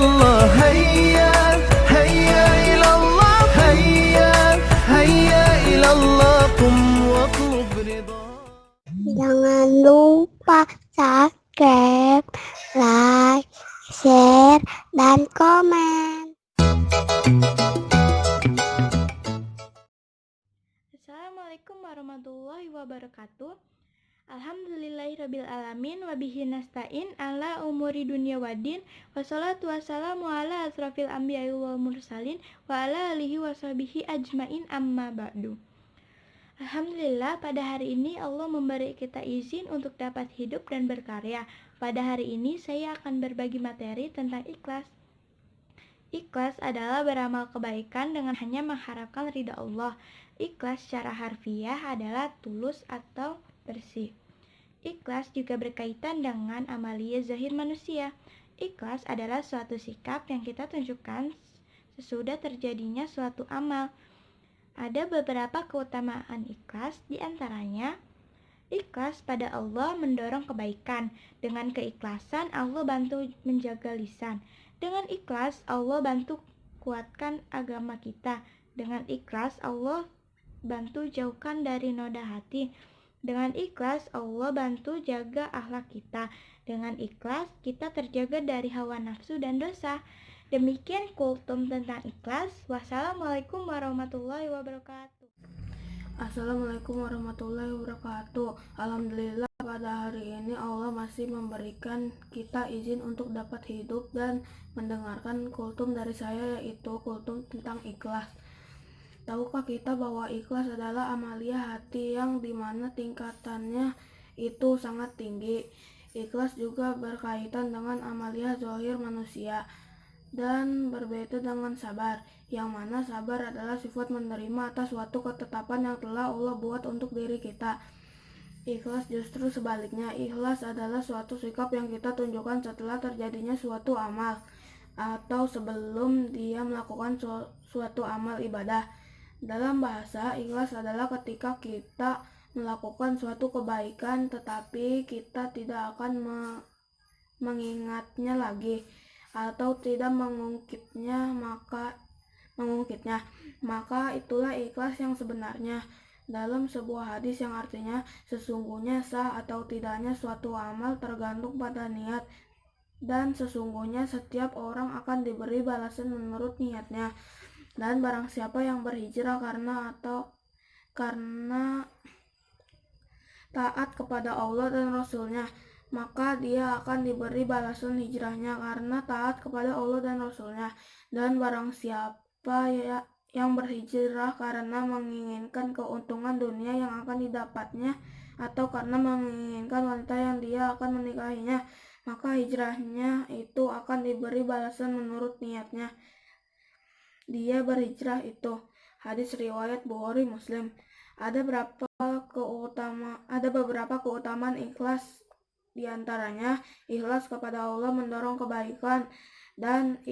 الله هيا هيا إلى الله هيا هيا إلى الله قم واطلب رضا. Jangan lupa subscribe, like, share, dan komen. Assalamualaikum warahmatullahi wabarakatuh. Alhamdulillahirabbil alamin wa bihi nasta'in ala umuri dunya waddin wassalatu wassalamu ala asrafil anbiya'i wal mursalin wa ala alihi washabihi ajmain amma ba'du. Alhamdulillah, pada hari ini Allah memberi kita izin untuk dapat hidup dan berkarya. Pada hari ini saya akan berbagi materi tentang ikhlas. Ikhlas adalah beramal kebaikan dengan hanya mengharapkan ridha Allah. Ikhlas secara harfiah adalah tulus atau bersih. Ikhlas juga berkaitan dengan amalia zahir manusia. Ikhlas adalah suatu sikap yang kita tunjukkan sesudah terjadinya suatu amal. Ada beberapa keutamaan ikhlas, di antaranya ikhlas pada Allah mendorong kebaikan. Dengan keikhlasan Allah bantu menjaga lisan. Dengan ikhlas Allah bantu kuatkan agama kita. Dengan ikhlas Allah bantu jauhkan dari noda hati. Dengan ikhlas Allah bantu jaga akhlak kita. Dengan ikhlas kita terjaga dari hawa nafsu dan dosa. Demikian kultum tentang ikhlas. Wassalamualaikum warahmatullahi wabarakatuh. Assalamualaikum warahmatullahi wabarakatuh. Alhamdulillah, pada hari ini Allah masih memberikan kita izin untuk dapat hidup dan mendengarkan kultum dari saya, yaitu kultum tentang ikhlas. Tahukah kita bahwa ikhlas adalah amalia hati yang dimana tingkatannya itu sangat tinggi. Ikhlas juga berkaitan dengan amalia zahir manusia dan berbeda dengan sabar, yang mana sabar adalah sifat menerima atas suatu ketetapan yang telah Allah buat untuk diri kita. Ikhlas justru sebaliknya. Ikhlas adalah suatu sikap yang kita tunjukkan setelah terjadinya suatu amal atau sebelum dia melakukan suatu amal ibadah. Dalam bahasa, ikhlas adalah ketika kita melakukan suatu kebaikan tetapi kita tidak akan mengingatnya lagi atau tidak mengungkitnya, maka itulah ikhlas yang sebenarnya. Dalam sebuah hadis yang artinya sesungguhnya sah atau tidaknya suatu amal tergantung pada niat, dan sesungguhnya setiap orang akan diberi balasan menurut niatnya. Dan barang siapa yang berhijrah karena taat kepada Allah dan Rasulnya, maka dia akan diberi balasan hijrahnya karena taat kepada Allah dan Rasulnya. Dan barang siapa yang berhijrah karena menginginkan keuntungan dunia yang akan didapatnya atau karena menginginkan wanita yang dia akan menikahinya, maka hijrahnya itu akan diberi balasan menurut niatnya. Dia berhijrah itu. Hadis riwayat Bukhari Muslim. Ada beberapa keutamaan ikhlas. Di antaranya, ikhlas kepada Allah mendorong kebaikan, dan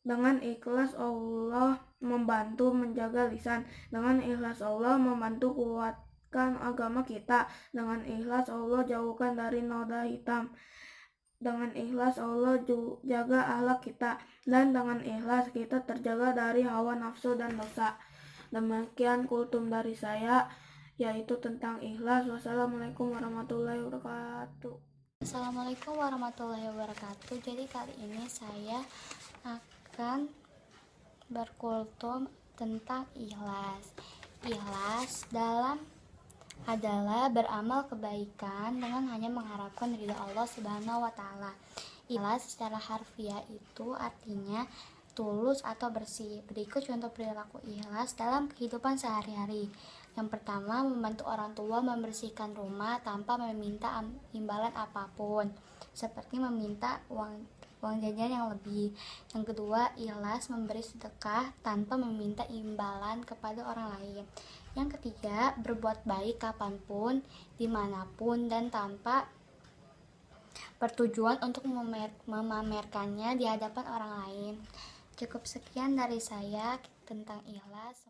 dengan ikhlas Allah membantu menjaga lisan. Dengan ikhlas Allah membantu kuatkan agama kita. Dengan ikhlas Allah jauhkan dari noda hitam. Dengan ikhlas Allah jaga akhlak kita, dan dengan ikhlas kita terjaga dari hawa nafsu dan dosa. Demikian kultum dari saya, yaitu tentang ikhlas. Wassalamualaikum warahmatullahi wabarakatuh. Assalamualaikum warahmatullahi wabarakatuh. Jadi kali ini saya akan berkultum tentang ikhlas. Ikhlas adalah beramal kebaikan dengan hanya mengharapkan ridha Allah Subhanahu wa taala. Ikhlas secara harfiah itu artinya tulus atau bersih. Berikut contoh perilaku ikhlas dalam kehidupan sehari-hari. Yang pertama, membantu orang tua membersihkan rumah tanpa meminta imbalan apapun, seperti meminta uang jajan yang lebih. Yang kedua, ikhlas memberi sedekah tanpa meminta imbalan kepada orang lain. Yang ketiga, berbuat baik kapanpun, dimanapun, dan tanpa bertujuan untuk memamerkannya di hadapan orang lain. Cukup sekian dari saya tentang ikhlas.